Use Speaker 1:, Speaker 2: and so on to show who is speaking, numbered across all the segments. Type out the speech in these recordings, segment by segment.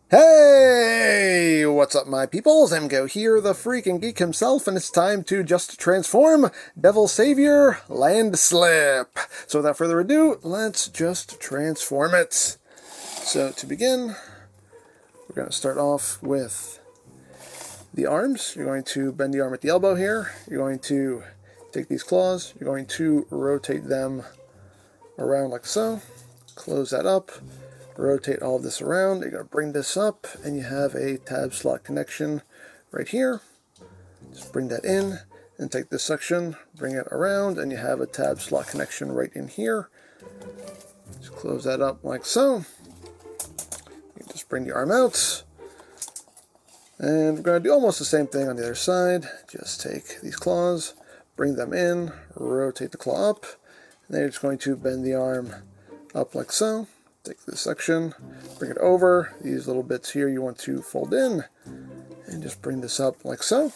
Speaker 1: Hey, what's up my peoples? MGO here, the freaking geek himself, and it's time to just transform Devil Saviour Landslip. So without further ado, let's just transform it. So to begin, we're going to start off with the arms. You're going to bend the arm at the elbow here. You're going to take these claws. You're going to rotate them around like so. Close that up. Rotate all of this around. You're going to bring this up, and you have a tab slot connection right here. Just bring that in, and take this section, bring it around, and you have a tab slot connection right in here. Just close that up like so. You just bring the arm out, and we're going to do almost the same thing on the other side. Just take these claws, bring them in, rotate the claw up, and then you're just going to bend the arm up like so. Take this section, bring it over. These little bits here you want to fold in, and just bring this up like so.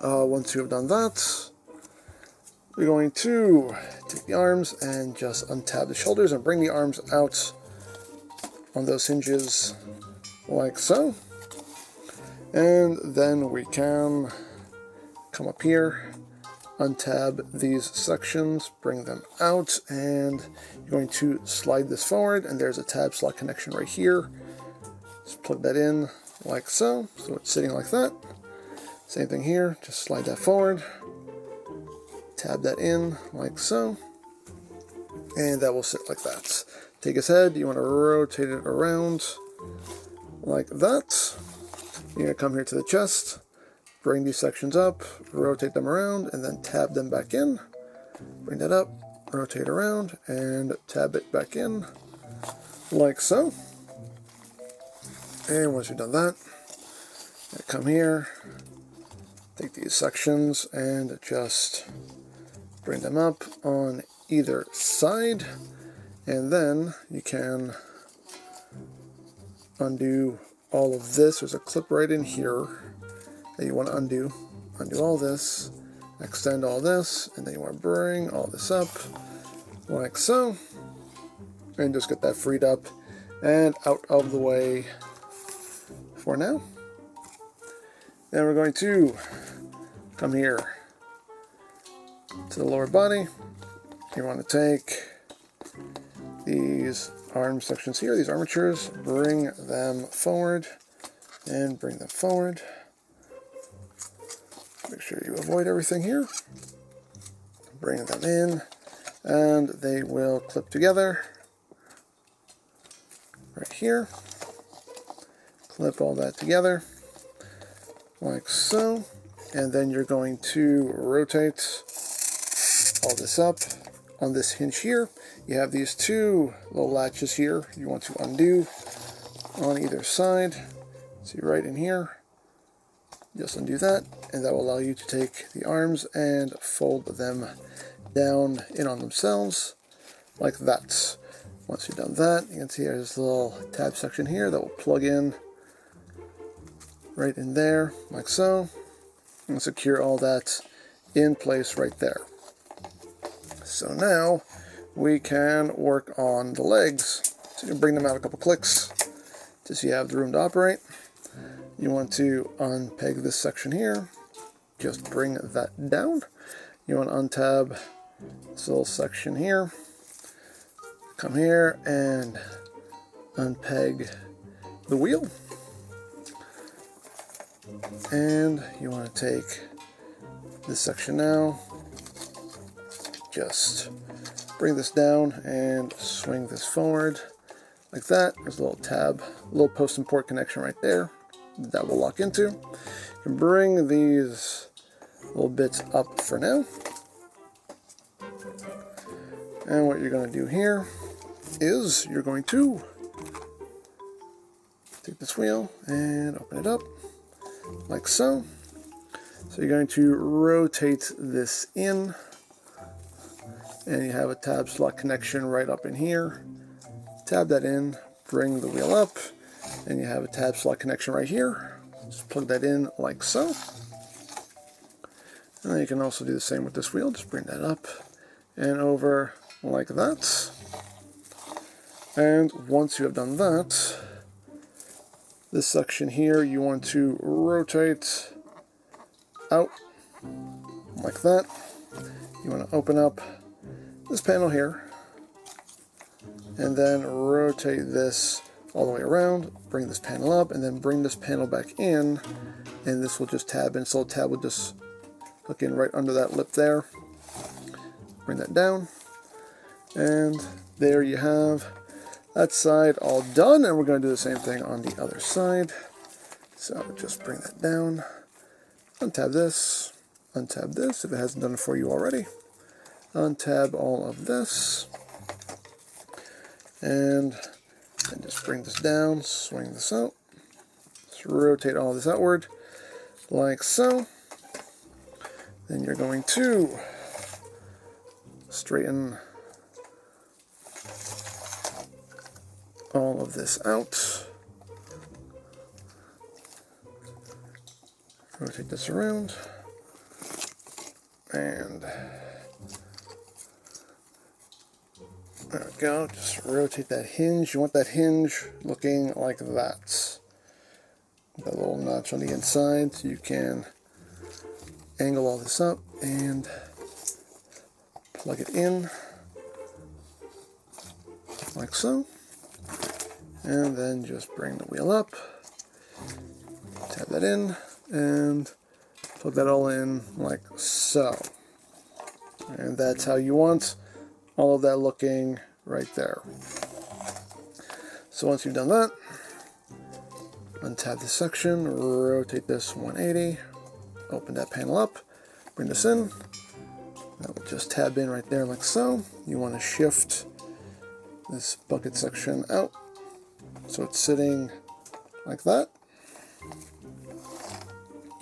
Speaker 1: Once you have done that, we're going to take the arms and just untab the shoulders and bring the arms out on those hinges like so. And then we can come up here, untab these sections, bring them out, and you're going to slide this forward, and there's a tab slot connection right here. Just plug that in like so, so it's sitting like that. Same thing here, just slide that forward, tab that in like so, and that will sit like that. Take his head, you want to rotate it around like that. You're going to come here to the chest, bring these sections up, rotate them around, and then tab them back in. Bring that up, rotate around, and tab it back in, like so. And once you've done that, come here, take these sections, and just bring them up on either side. And then you can undo all of this. There's a clip right in here that you want to undo. Undo all this, extend all this, and then you want to bring all this up like so, and just get that freed up and out of the way for now. Then we're going to come here to the lower body. You want to take these arm sections here, these armatures, bring them forward and bring them forward. Make sure you avoid everything here. Bring them in, and they will clip together right here. Clip all that together like so, and then you're going to rotate all this up on this hinge here. You have these two little latches here you want to undo on either side. See right in here. Just undo that, and that will allow you to take the arms and fold them down in on themselves like that. Once you've done that, you can see there's a little tab section here that will plug in right in there like so, and secure all that in place right there. So now we can work on the legs. So you can bring them out a couple clicks just so you have the room to operate. You want to unpeg this section here, just bring that down. You want to untab this little section here, come here and unpeg the wheel. And you want to take this section now, just bring this down and swing this forward like that. There's a little tab, a little post and port connection right there that will lock into. You can bring these little bits up for now. And what you're going to do here is you're going to take this wheel and open it up like so. So you're going to rotate this in, and you have a tab slot connection right up in here. Tab that in, bring the wheel up, and you have a tab slot connection right here. Just plug that in like so. And then you can also do the same with this wheel. Just bring that up and over like that. And once you have done that, This section here you want to rotate out like that. You want to open up this panel here and then rotate this all the way around, bring this panel up, and then bring this panel back in, and this will just tab in. So the tab will just hook in right under that lip there. Bring that down, and there you have that side all done, and we're going to do the same thing on the other side. So just bring that down, untab this if it hasn't done it for you already, untab all of this, and just bring this down, swing this out, just rotate all this outward like so. Then you're going to straighten all of this out, rotate this around, and there we go. Just rotate that hinge. You want that hinge looking like that. That little notch on the inside, so you can angle all this up and plug it in like so. And then just bring the wheel up, tab that in, and plug that all in like so. And that's how you want all of that looking right there. So once you've done that, untab this section, rotate this 180, open that panel up, bring this in. That will just tab in right there like so. You want to shift this bucket section out so it's sitting like that.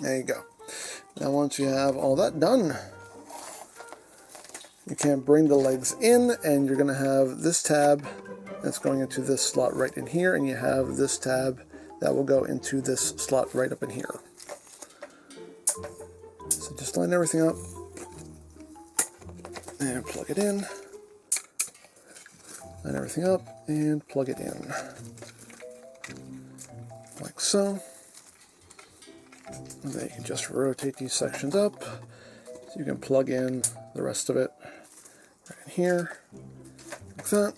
Speaker 1: There you go. Now once you have all that done, you can bring the legs in, and you're going to have this tab that's going into this slot right in here, and you have this tab that will go into this slot right up in here. So just line everything up and plug it in. Line everything up and plug it in like so. And then you can just rotate these sections up so you can plug in the rest of it right in here like that.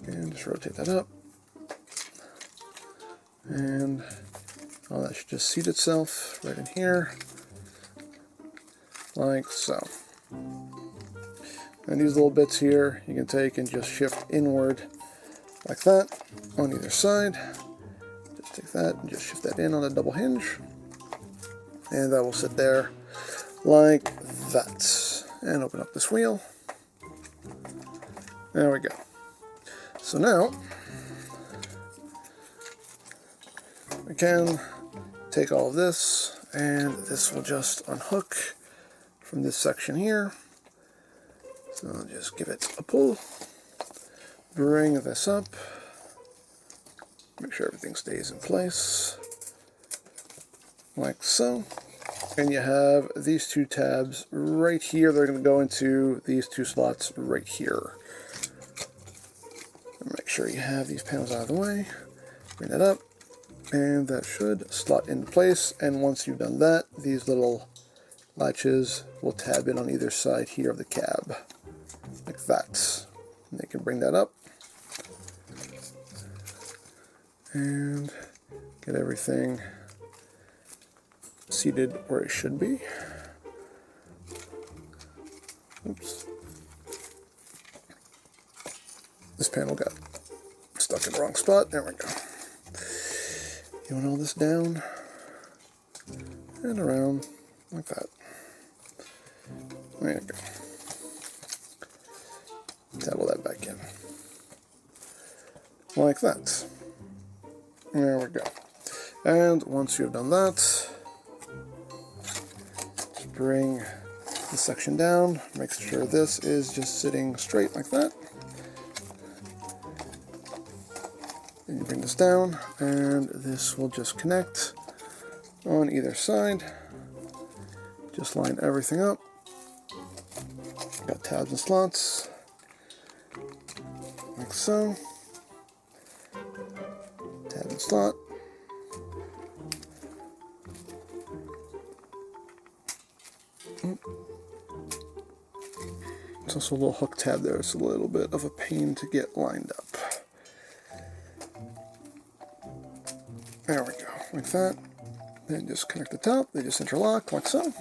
Speaker 1: And just rotate that up, and all that should just seat itself right in here like so. And these little bits here you can take and just shift inward like that on either side. Just take that and just shift that in on the double hinge, and that will sit there like that. And open up this wheel. There we go. So now we can take all of this, and this will just unhook from this section here. So I'll just give it a pull, bring this up, make sure everything stays in place like so. And you have these two tabs right here. They're going to go into these two slots right here. And make sure you have these panels out of the way. Bring that up, and that should slot into place. And once you've done that, these little latches will tab in on either side here of the cab, like that. And they can bring that up and get everything seated where it should be. Oops. This panel got stuck in the wrong spot. There we go. You want all this down and around like that. There you go. Dabble that back in. Like that. There we go. And once you've done that, bring the section down, make sure this is just sitting straight like that. And you bring this down, and this will just connect on either side. Just line everything up. Got tabs and slots, like so. slot. There's also a little hook tab there. It's a little bit of a pain to get lined up. There we go, like that. Then just connect the top. They just interlock like so.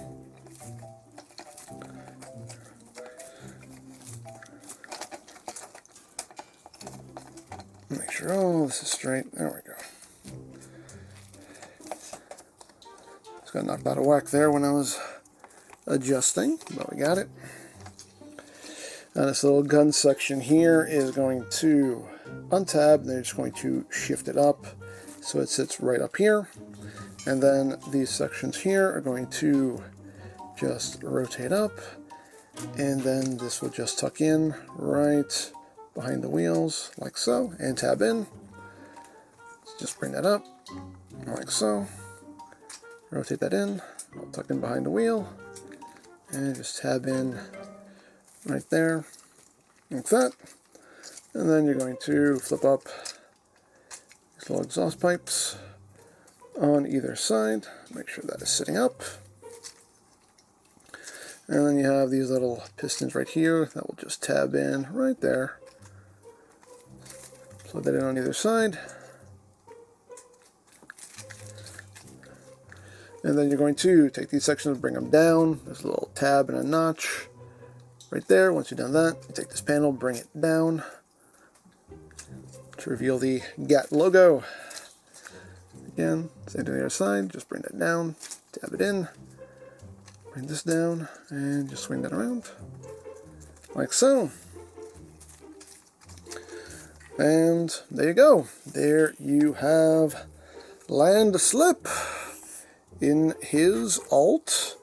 Speaker 1: Make sure all this is straight. There we go. Just got knocked out of whack there when I was adjusting, but we got it. Now this little gun section here is going to untab, and they're just going to shift it up so it sits right up here. And then these sections here are going to just rotate up, and then this will just tuck in right behind the wheels like so, and tab in. Just bring that up like so, rotate that in, I'll tuck in behind the wheel, and just tab in right there, like that. And then you're going to flip up these little exhaust pipes on either side. Make sure that is sitting up. And then you have these little pistons right here that will just tab in right there. Plug that in on either side. And then you're going to take these sections, bring them down. There's a little tab and a notch right there. Once you've done that, you take this panel, bring it down to reveal the GAT logo. Again, same to the other side, just bring that down, tab it in, bring this down, and just swing that around, like so. And there you go. There you have Landslip in his alt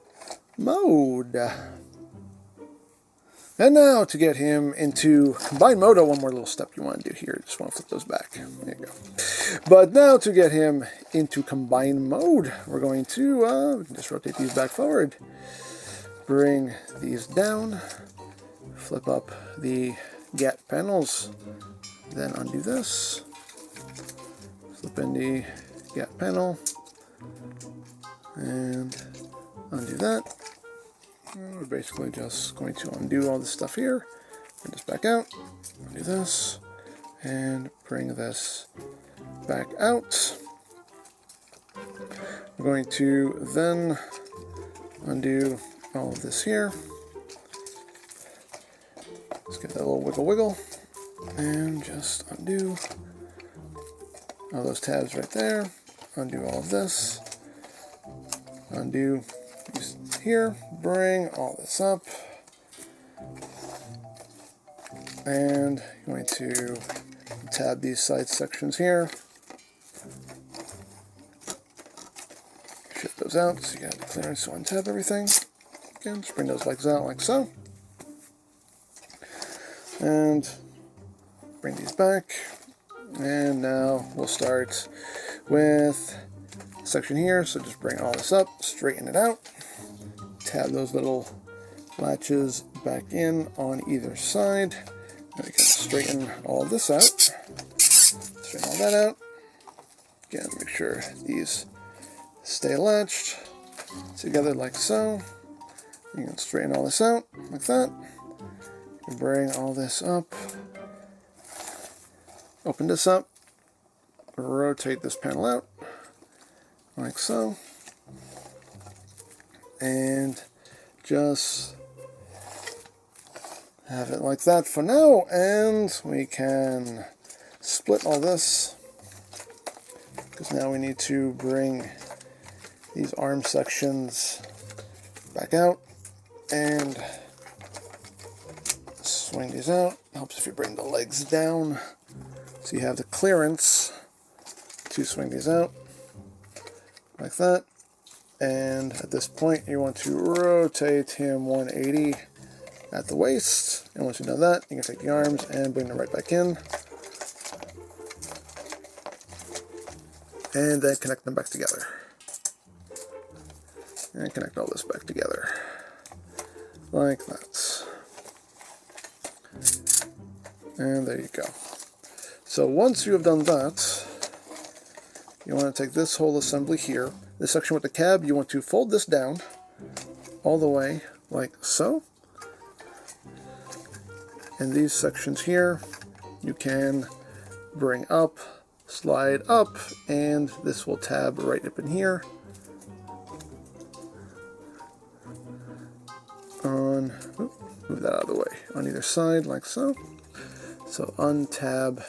Speaker 1: mode. And now to get him into combined mode, one more little step you want to do here. Just want to flip those back. There you go. But now to get him into combined mode, we're going to just rotate these back forward. Bring these down. Flip up the GAT panels. Then undo this. Flip in the GAT panel. And undo that. We're basically just going to undo all this stuff here, bring this back out, undo this, and bring this back out. We're going to then undo all of this here. Let's get that little wiggle wiggle, and just undo all those tabs right there, undo all of this, undo these here, bring all this up, and you're going to tab these side sections here, shift those out so you got the clearance to untab everything. Again, just bring those legs out like so, and bring these back, and now we'll start with section here. So just bring all this up, straighten it out, tab those little latches back in on either side. Now we can straighten all of this out, straighten all that out. Again, make sure these stay latched together like so. You can straighten all this out like that. You can bring all this up, open this up, rotate this panel out like so, and just have it like that for now. And we can split all this, because now we need to bring these arm sections back out and swing these out. Helps if you bring the legs down so you have the clearance to swing these out like that. And at this point you want to rotate him 180 at the waist, and once you've done that, you can take the arms and bring them right back in, and then connect them back together, and connect all this back together like that. And there you go. So once you have done that, you want to take this whole assembly here, this section with the cab, you want to fold this down all the way like so. And these sections here, you can bring up, slide up, and this will tab right up in here. Move that out of the way, on either side like so. So untab,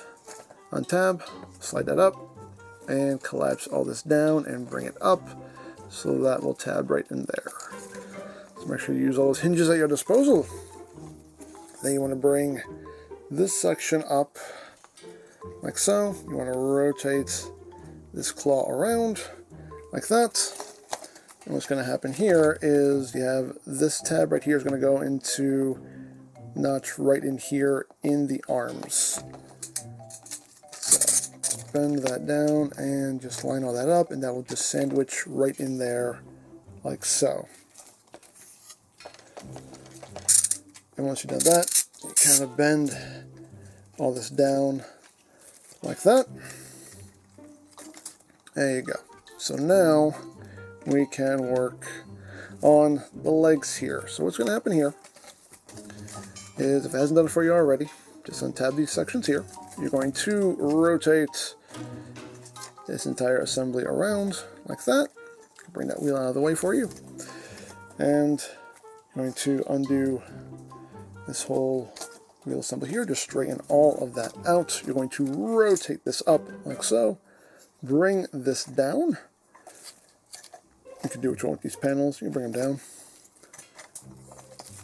Speaker 1: untab, slide that up, and collapse all this down and bring it up, so that will tab right in there. So make sure you use all those hinges at your disposal. Then you want to bring this section up like so. You want to rotate this claw around like that. And what's going to happen here is you have this tab right here is going to go into notch right in here in the arms. So bend that down and just line all that up, and that will just sandwich right in there like so. And once you've done that, you kind of bend all this down like that. There you go. So now we can work on the legs here. So what's going to happen here is, if it hasn't done it for you already, just untab these sections here. You're going to rotate this entire assembly around like that. Bring that wheel out of the way for you. And you're going to undo this whole wheel assembly here. Just straighten all of that out. You're going to rotate this up like so. Bring this down. You can do what you want with these panels. You can bring them down.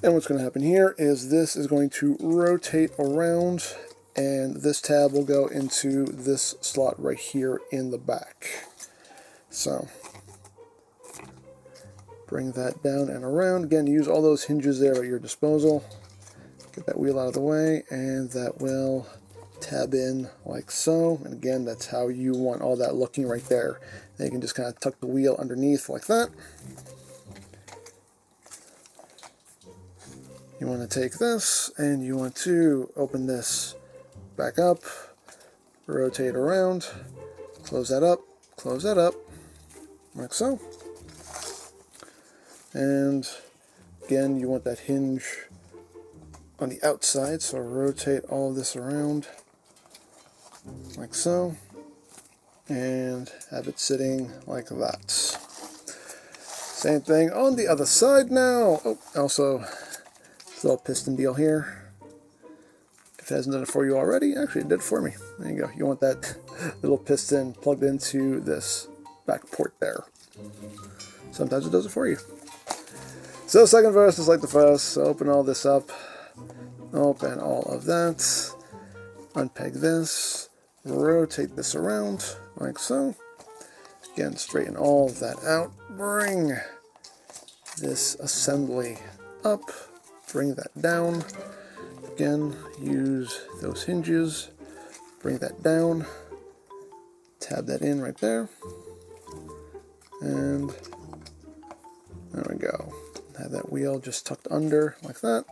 Speaker 1: And what's going to happen here is this is going to rotate around, and this tab will go into this slot right here in the back. So bring that down and around. Again, use all those hinges there at your disposal. Get that wheel out of the way, and that will tab in like so. And again, that's how you want all that looking right there. Then you can just kind of tuck the wheel underneath like that. You want to take this and you want to open this back up, rotate around, close that up, like so. And again, you want that hinge on the outside, so rotate all of this around like so, and have it sitting like that. Same thing on the other side now. Oh, also, this little piston deal here. If it hasn't done it for you already, actually it did it for me. There you go. You want that little piston plugged into this back port there. Sometimes it does it for you. So second verse is like the first. So open all this up. Open all of that. Unpeg this. Rotate this around like so. Again, straighten all of that out. Bring this assembly up. Bring that down. Again, use those hinges. Bring that down. Tab that in right there. And there we go. Have that wheel just tucked under like that.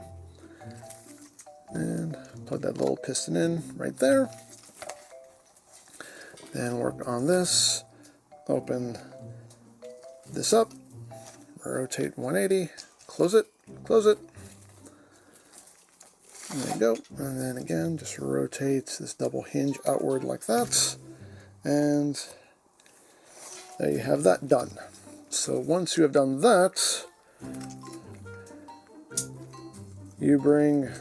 Speaker 1: And plug that little piston in right there. Then work on this. Open this up. Rotate 180. Close it. Close it. There you go. And then again, just rotate this double hinge outward like that. And there you have that done. So once you have done that, you bring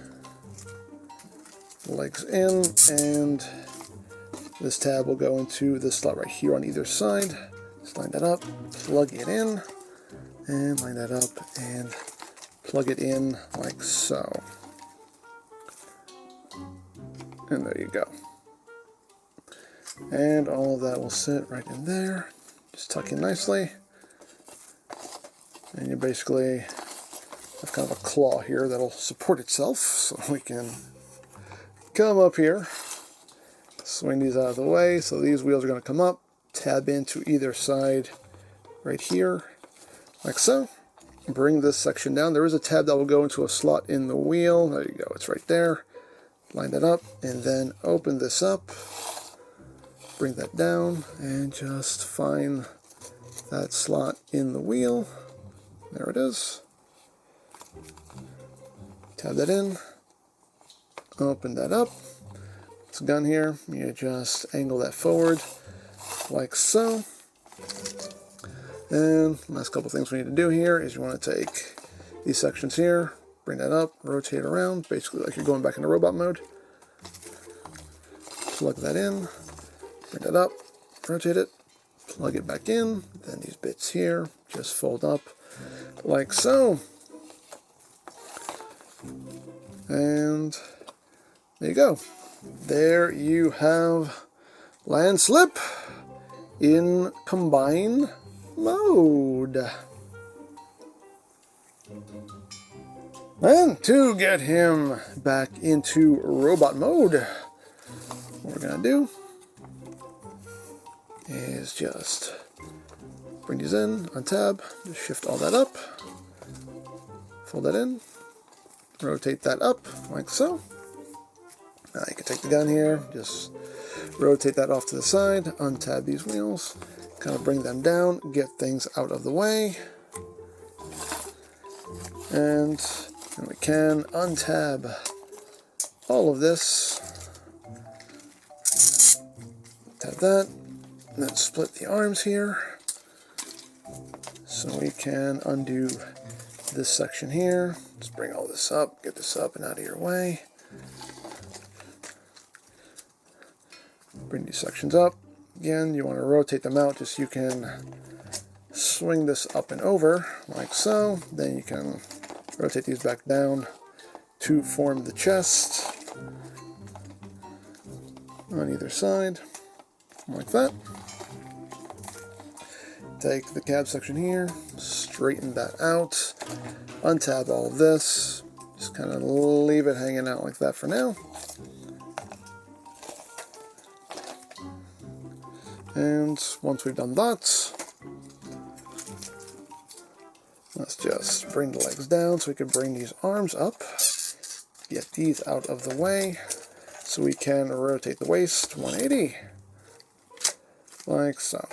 Speaker 1: the legs in, and this tab will go into this slot right here on either side. Just line that up, plug it in, and line that up and plug it in like so. And there you go. And all of that will sit right in there. Just tuck in nicely. And you basically have kind of a claw here that'll support itself. So we can come up here, swing these out of the way. So these wheels are going to come up, tab into either side right here, like so. Bring this section down. There is a tab that will go into a slot in the wheel. There you go. It's right there. Line that up, and then open this up. bring that down and just find that slot in the wheel. There it is. Tab that in, open that up. It's a gun here. You just angle that forward like so. And last couple things we need to do here is you want to take these sections here, bring that up, rotate around, basically like you're going back into robot mode. Plug that in, bring that up, rotate it, plug it back in. Then these bits here just fold up like so. And there you go. There you have Landslip in combine mode. And to get him back into robot mode, what we're going to do is just bring these in on tab, just shift all that up, fold that in, rotate that up like so. Now you can take the gun here, just rotate that off to the side, untab these wheels, kind of bring them down, get things out of the way. And we can untab all of this. Tab that, and then split the arms here. So we can undo this section here. Just bring all this up, get this up and out of your way. Bring these sections up. Again, you want to rotate them out just so you can swing this up and over like so. Then you can rotate these back down to form the chest on either side, like that. Take the cab section here, straighten that out, untab all of this, just kind of leave it hanging out like that for now. And once we've done that, let's just bring the legs down so we can bring these arms up, get these out of the way so we can rotate the waist 180, like so.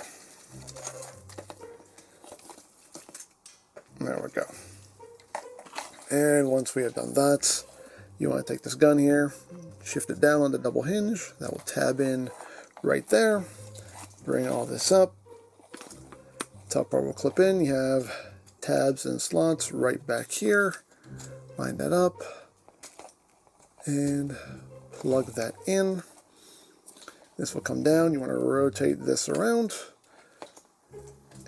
Speaker 1: There we go. And once we have done that, you want to take this gun here, shift it down on the double hinge, that will tab in right there. Bring all this up, top part will clip in, you have tabs and slots right back here, line that up, and plug that in. This will come down, you want to rotate this around,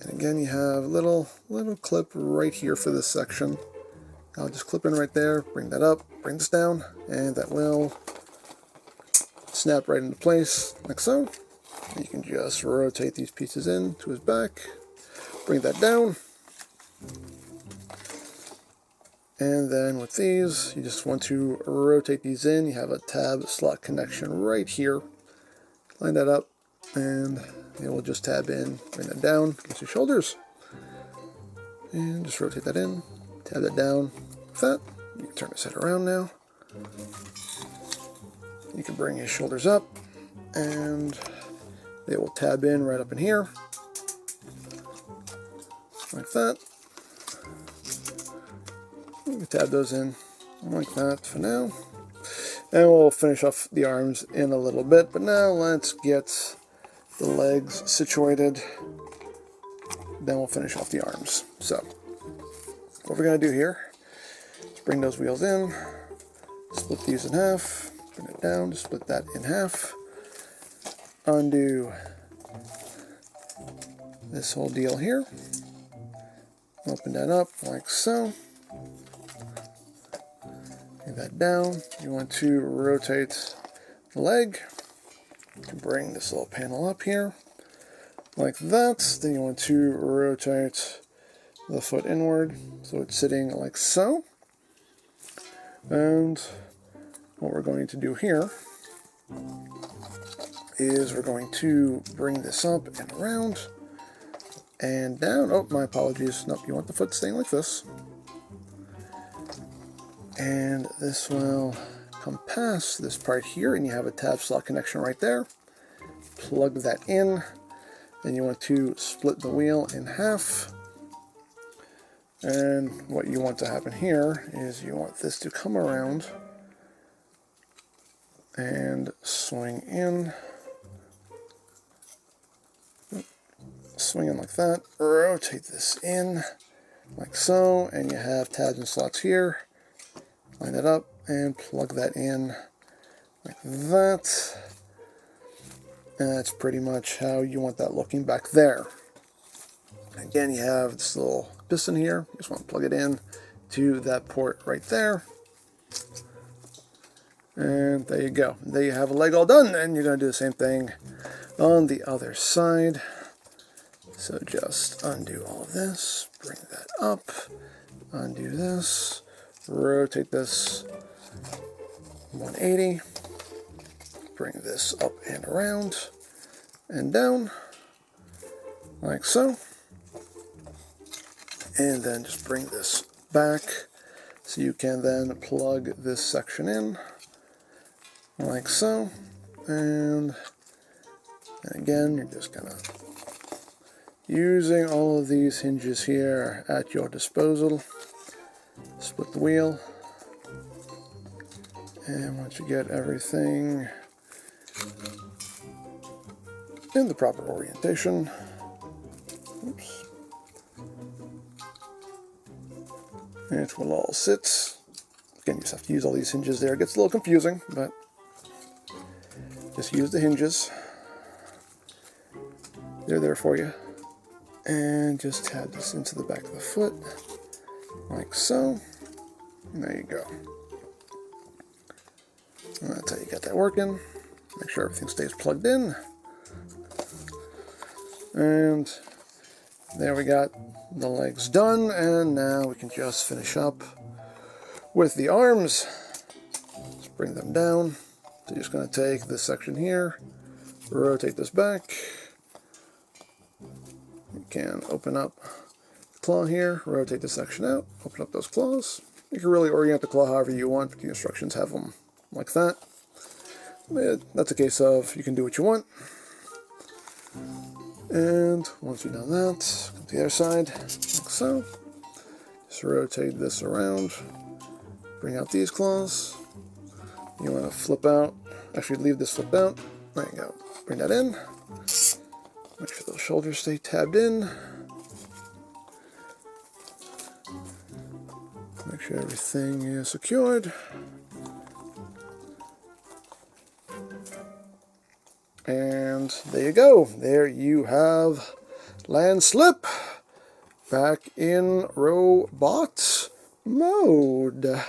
Speaker 1: and again you have a little clip right here for this section. I'll just clip in right there, bring that up, bring this down, and that will snap right into place like so. You can just rotate these pieces in to his back, bring that down, and then with these, you just want to rotate these in. You have a tab slot connection right here. Line that up, and it will just tab in, bring that down against your shoulders, and just rotate that in, tab that down, like that. You can turn his head around now. You can bring his shoulders up, and they will tab in right up in here, like that. You can tab those in like that for now. And we'll finish off the arms in a little bit, but now let's get the legs situated. Then we'll finish off the arms. So, what we're going to do here is bring those wheels in, split these in half, bring it down, split that in half. Undo this whole deal here, open that up like so, bring that down. You want to rotate the leg, you can bring this little panel up here like that. Then you want to rotate the foot inward so it's sitting like so. And what we're going to do here is we're going to bring this up and around and down. Oh, my apologies. Nope, you want the foot staying like this. And this will come past this part here, and you have a tab slot connection right there. plug that in. Then you want to split the wheel in half. And what you want to happen here is you want this to come around and swing in. Swing in like that. Rotate this in like so. And you have tabs and slots here. Line it up and plug that in like that. And that's pretty much how you want that looking back there. Again, you have this little piston here. You just want to plug it in to that port right there. And there you go. There you have a leg all done. And you're going to do the same thing on the other side. So just undo all of this. Bring that up. Undo this. Rotate this 180. Bring this up and around and down like so. And then just bring this back so you can then plug this section in like so. And again, you're just gonna using all of these hinges here at your disposal. Split the wheel. And once you get everything in the proper orientation, oops, it will all sit. Again, you just have to use all these hinges there. It gets a little confusing, but just use the hinges. They're there for you. And just tab this into the back of the foot, like so. And there you go. And that's how you get that working. Make sure everything stays plugged in. And there we got the legs done, and now we can just finish up with the arms. Let's bring them down. So you're just going to take this section here, rotate this back. You can open up the claw here, rotate this section out, open up those claws. You can really orient the claw however you want, but the instructions have them like that. That's a case of you can do what you want. And once you've done that, come to the other side, like so. Just rotate this around, bring out these claws. You want to flip out, actually leave this flip out. There you go. Bring that in. Make sure those shoulders stay tabbed in. Make sure everything is secured. And there you go. There you have Landslip back in robot mode.